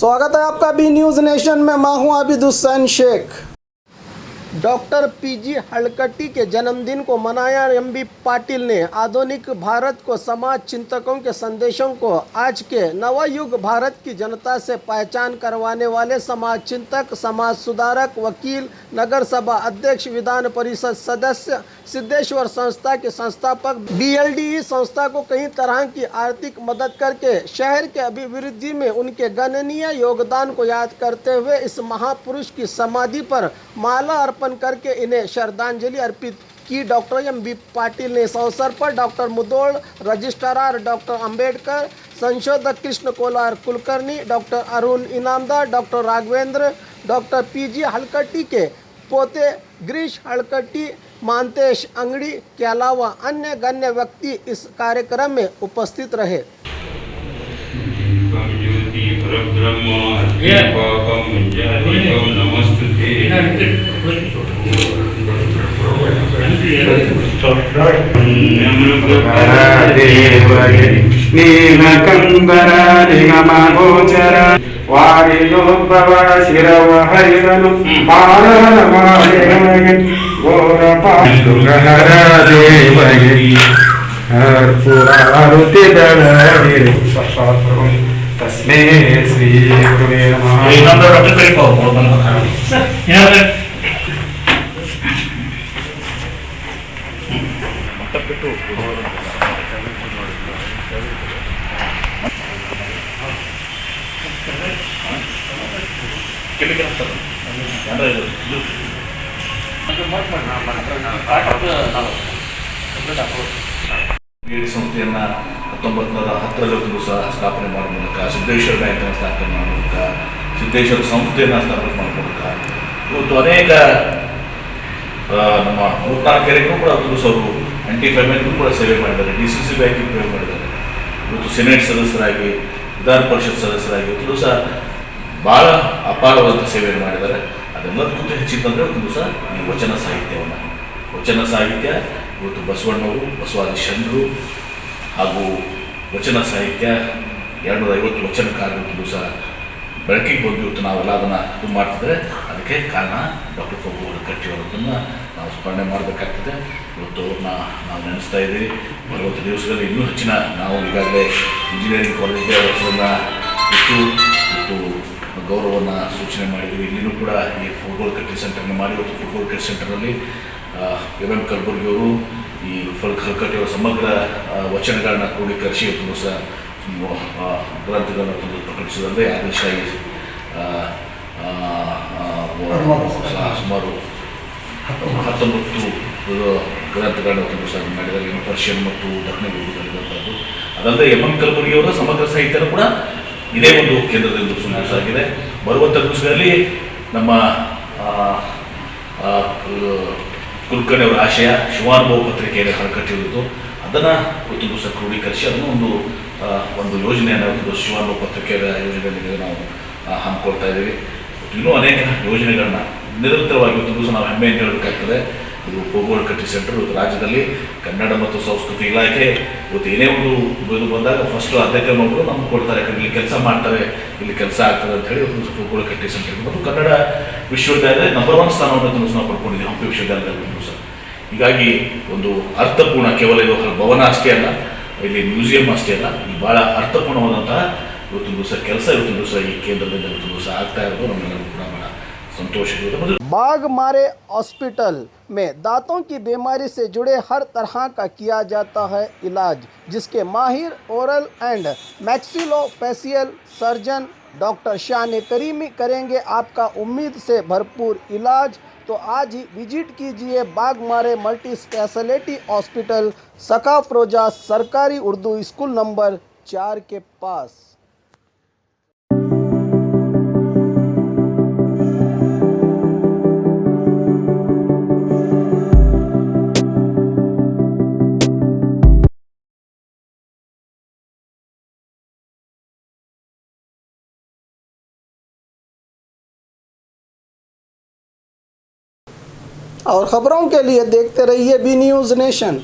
स्वागत है आपका बी न्यूज़ नेशन में। मैं हूं आबिद हुसैन शेख। डॉक्टर पीजी हलकटी के जन्मदिन को मनाया। एमबी पाटिल ने आधुनिक भारत को समाज चिंतकों के संदेशों को आज के नवयुग भारत की जनता से पहचान करवाने वाले समाज चिंतक, समाज सुधारक, वकील, नगर सभा अध्यक्ष, विधान परिषद सदस्य, सिद्धेश्वर संस्था के संस्थापक, बीएलडीई संस्था को कई तरह की आर्थिक मदद करके शहर के अभिवृद्धि में उनके गणनीय योगदान को याद करते हुए इस महापुरुष की समाधि पर माला अर्पण करके इन्हें श्रद्धांजलि अर्पित की। डॉक्टर एमबी पाटिल ने इस अवसर पर doctor Mudhol, registrar doctor Ambedkar, संशोधक Krishna Kolar Kulkarni, doctor Arun Inamdar, doctor Raghavendra, doctor PG Halakatti के पोते गिरीश हलकटी, मानतेश अंगड़ी के अलावा अन्य गण्य व्यक्ति इस कार्यक्रम में उपस्थित रहे। ವಾರಿಯೋದ್ಭವ ಶಿರವ ಹರಿದನು ಪಾಲನ ಮಾಡಿ ಘೋರ ಪಾಂಡುಗಹರ ದೇವಗೆ ಪುರಾರುತಿದಳ ತಸ್ಮೇ ಶ್ರೀ ಗುರುವೇ ನಮಃ. ಸಂಸ್ಥೆಯನ್ನು 1910ರಲ್ಲಿ ಸಹ ಸ್ಥಾಪನೆ ಮಾಡೋ ಮೂಲಕ, ಸಿದ್ದೇಶ್ವರ ಬ್ಯಾಂಕನ್ನು ಸ್ಥಾಪನೆ ಮಾಡೋ ಮೂಲಕ, ಸಿದ್ದೇಶ್ವರ ಸಂಸ್ಥೆಯನ್ನು ಸ್ಥಾಪನೆ ಮಾಡೋ ಮೂಲಕ ಇವತ್ತು ಅನೇಕ ನಮ್ಮ 34 ಕೆರೆಗೂ ಕೂಡ ಅವರು ಆಂಟಿ-ಫೈಮೆಂಟ್ಗೂ ಕೂಡ ಸೇವೆ ಮಾಡಿದ್ದಾರೆ. DCC ಬ್ಯಾಂಕಿಗೆ ಸೇವೆ ಮಾಡಿದ್ದಾರೆ. ಇವತ್ತು ಸೆನೆಟ್ ಸದಸ್ಯರಾಗಿ, ವಿಧಾನ ಪರಿಷತ್ ಸದಸ್ಯರಾಗಿ ಇವತ್ತು ಸಹ ಭಾಳ ಅಪಾರವಾದಂಥ ಸೇವೆಯನ್ನು ಮಾಡಿದ್ದಾರೆ. ಅದೆಲ್ಲದಕ್ಕೂ ಹೆಚ್ಚಿದ್ದಂದರೆ ಒಂದು ದಿವಸ ಈ ವಚನ ಸಾಹಿತ್ಯ ಇವತ್ತು ಬಸವಣ್ಣವರು, ಬಸವಾದಿ ಶರಣರು ಹಾಗೂ ವಚನ ಸಾಹಿತ್ಯ 250 ವಚನಕಾರರು ದಿವಸ ಬೆಳಕಿಗೆ ಬಂದು ಇವತ್ತು ನಾವೆಲ್ಲ ಅದನ್ನು ಇದು ಮಾಡ್ತಿದ್ರೆ ಅದಕ್ಕೆ ಕಾರಣ ಡಾಕ್ಟರ್ ಫಗು ಹಲಕಟ್ಟಿಯವರನ್ನು ನಾವು ಸ್ಮರಣೆ ಮಾಡಬೇಕಾಗ್ತದೆ. ಇವತ್ತು ನಾವು ನೆನೆಸ್ತಾ ಇದ್ದೀವಿ. ಬರುವಂಥ ದಿವಸಗಳಲ್ಲಿ ಇನ್ನೂ ಹೆಚ್ಚಿನ ನಾವು ಈಗಾಗಲೇ ಇಂಜಿನಿಯರಿಂಗ್ ಕಾಲೇಜ್ಗೆ ಅವರನ್ನು ಇಟ್ಟು ಗೌರವವನ್ನು ಸೂಚನೆ ಮಾಡಿದ್ದೀವಿ. ಇಲ್ಲಿನೂ ಕೂಡ ಈ ಫುಟ್ಬಾಲ್ ಕಟ್ಟಿ ಸೆಂಟರ್ನ ಮಾಡಿ ಇವತ್ತು ಫುಟ್ಬಾಲ್ ಕಟ್ಟಿ ಸೆಂಟರಲ್ಲಿ MM ಕಲಬುರ್ಗಿಯವರು ಈ ಹಲಕಟ್ಟಿಯವರ ಸಮಗ್ರ ವಚನಗಳನ್ನ ಕ್ರೋಢೀಕರಿಸಿ ಇವತ್ತು ಸಹ ಗ್ರಂಥಗಳನ್ನು ತಂದು ಪ್ರಕಟಿಸಿದಂತೆ ಆದಿಶಾಹಿ ಸುಮಾರು 19 ಗ್ರಂಥಗಳನ್ನ ತಂದು ಸಹ ಮಾಡಿದ್ದಾರೆ. ಪರ್ಷಿಯನ್ ಮತ್ತು ದಕ್ಷಿಣ ಬರೆದಂಥದ್ದು. ಅದಲ್ಲದೆ MM ಕಲಬುರ್ಗಿಯವರ ಸಮಗ್ರ ಸಾಹಿತ್ಯನೂ ಕೂಡ ಇದೇ ಒಂದು ಕೇಂದ್ರದಿಂದ ಸುಂದರವಾಗಿದೆ. ಬರುವಂಥ ದಿವಸಗಳಲ್ಲಿ ನಮ್ಮ ಕುಲಕರ್ಣಿ ಅವರ ಆಶಯ ಶಿವಾನುಭವ ಪತ್ರಿಕೆಯಲ್ಲಿ ಹಲಕಟ್ಟಿರುವುದು ಅದನ್ನು ಒಂದು ದಿವಸ ಕ್ರೋಢೀಕರಿಸಿ ಅದನ್ನು ಒಂದು ಯೋಜನೆಯನ್ನು ಒಂದು ಶಿವಾನುಭವ ಪತ್ರಿಕೆಯ ಯೋಜನೆಗಳಿಗೆ ನಾವು ಹಮ್ಮಿಕೊಳ್ತಾ ಇದ್ದೀವಿ. ಇನ್ನೂ ಅನೇಕ ಯೋಜನೆಗಳನ್ನ ನಿರಂತರವಾಗಿ ಒಂದು ದಿವಸ ನಾವು ಹೆಮ್ಮೆಯಿಂದ ಹೇಳಬೇಕಾಗ್ತದೆ. ಇದು ಫುಟ್ಬಾಲ್ ಕಟ್ಟಿ ಸೆಂಟರ್ ರಾಜ್ಯದಲ್ಲಿ ಕನ್ನಡ ಮತ್ತು ಸಂಸ್ಕೃತಿ ಇಲಾಖೆ ಇವತ್ತು ಏನೇ ಒಂದು ಇದು ಬಂದಾಗ ಫಸ್ಟ್ ಆದ್ಯತೆಯನ್ನು ನಮ್ಗೆ ಕೊಡ್ತಾರೆ. ಯಾಕಂದರೆ ಇಲ್ಲಿ ಕೆಲಸ ಮಾಡ್ತಾರೆ, ಇಲ್ಲಿ ಕೆಲಸ ಆಗ್ತದೆ ಅಂತ ಹೇಳಿ ಒಂದು ಫುಟ್ಬಾಲ್ ಕಟ್ಟಿ ಸೆಂಟರ್ ಮತ್ತು ಕನ್ನಡ ವಿಶ್ವವಿದ್ಯಾಲಯ ನಂಬರ್ 1 ಸ್ಥಾನವನ್ನು ನಾವು ಪಡ್ಕೊಂಡಿದ್ದೀವಿ ಹಂಪಿ ವಿಶ್ವವಿದ್ಯಾಲಯದಲ್ಲಿ ಸಹ. ಹೀಗಾಗಿ ಒಂದು ಅರ್ಥಪೂರ್ಣ, ಕೇವಲ ಇದು ಭವನ ಅಷ್ಟೇ ಅಲ್ಲ, ಇಲ್ಲಿ ಮ್ಯೂಸಿಯಂ ಅಷ್ಟೇ ಅಲ್ಲ, ಈ ಭಾಳ ಅರ್ಥಪೂರ್ಣವಾದಂತಹ ಇವತ್ತೊಂದು ದಿವಸ ಕೆಲಸ ಇವತ್ತೊಂದು ದಿವಸ ಈ ಕೇಂದ್ರದಿಂದ ಇವತ್ತೊಂದು ದಿವಸ ಆಗ್ತಾ ಇರೋದು ನಮ್ಮೆಲ್ಲರಿಗೂ ಕೂಡ ಬಹಳ संतोष है। बाघ मारे हॉस्पिटल में दांतों की बीमारी से जुड़े हर तरह का किया जाता है इलाज, जिसके माहिर oral and maxillofacial surgeon doctor शान करीमी करेंगे आपका उम्मीद से भरपूर इलाज। तो आज ही विजिट कीजिए बाघ मारे मल्टी स्पेशलिटी हॉस्पिटल, सकाफरोजा सरकारी उर्दू स्कूल नंबर 4 के पास। और ख़बरों के लिए देखते रहिए बी न्यूज़ नेशन।